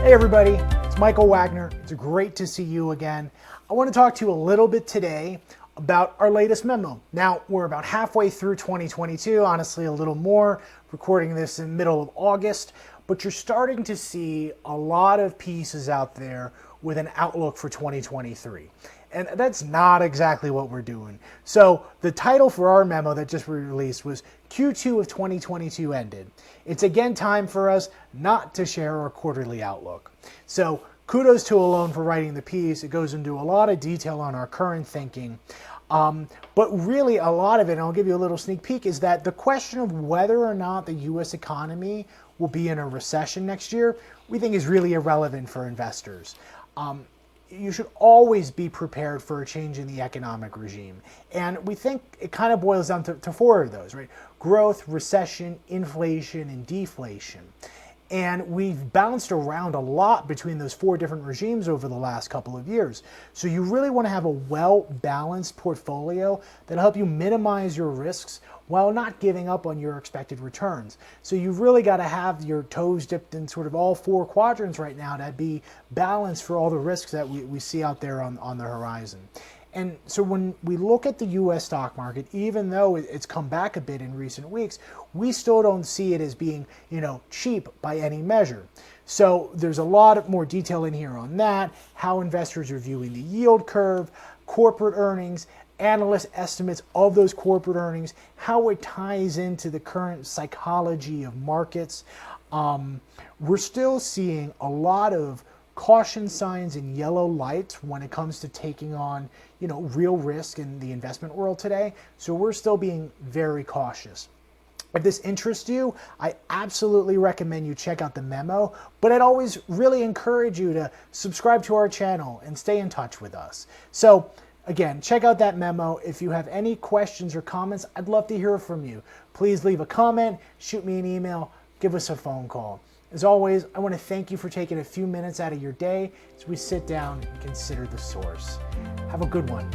Hey everybody, it's Michael Wagner. It's great to see you again. I want to talk to you a little bit today about our latest memo. Now, we're about halfway through 2022, honestly a little more, recording this in the middle of August, but you're starting to see a lot of pieces out there with an outlook for 2023. And that's not exactly what we're doing. So the title for our memo that just released was Q2 of 2022 ended. It's again time for us not to share our quarterly outlook. So kudos to Alon for writing the piece. It goes into a lot of detail on our current thinking. But really a lot of it, and I'll give you a little sneak peek, is that the question of whether or not the US economy will be in a recession next year, we think is really irrelevant for investors. You should always be prepared for a change in the economic regime. And we think it kind of boils down to four of those, right? Growth, recession, inflation, and deflation. And we've bounced around a lot between those four different regimes over the last couple of years. So you really want to have a well-balanced portfolio that'll help you minimize your risks while not giving up on your expected returns. So you've really got to have your toes dipped in sort of all four quadrants right now to be balanced for all the risks that we see out there on the horizon. And so when we look at the US stock market, even though it's come back a bit in recent weeks, we still don't see it as being, cheap by any measure. So there's a lot more detail in here on that, how investors are viewing the yield curve, corporate earnings, analyst estimates of those corporate earnings, how it ties into the current psychology of markets. We're still seeing a lot of caution signs and yellow lights when it comes to taking on, real risk in the investment world today. So we're still being very cautious. If this interests you, I absolutely recommend you check out the memo, but I'd always really encourage you to subscribe to our channel and stay in touch with us. So again, check out that memo. If you have any questions or comments, I'd love to hear from you. Please leave a comment, shoot me an email, give us a phone call. As always, I want to thank you for taking a few minutes out of your day as we sit down and consider the source. Have a good one.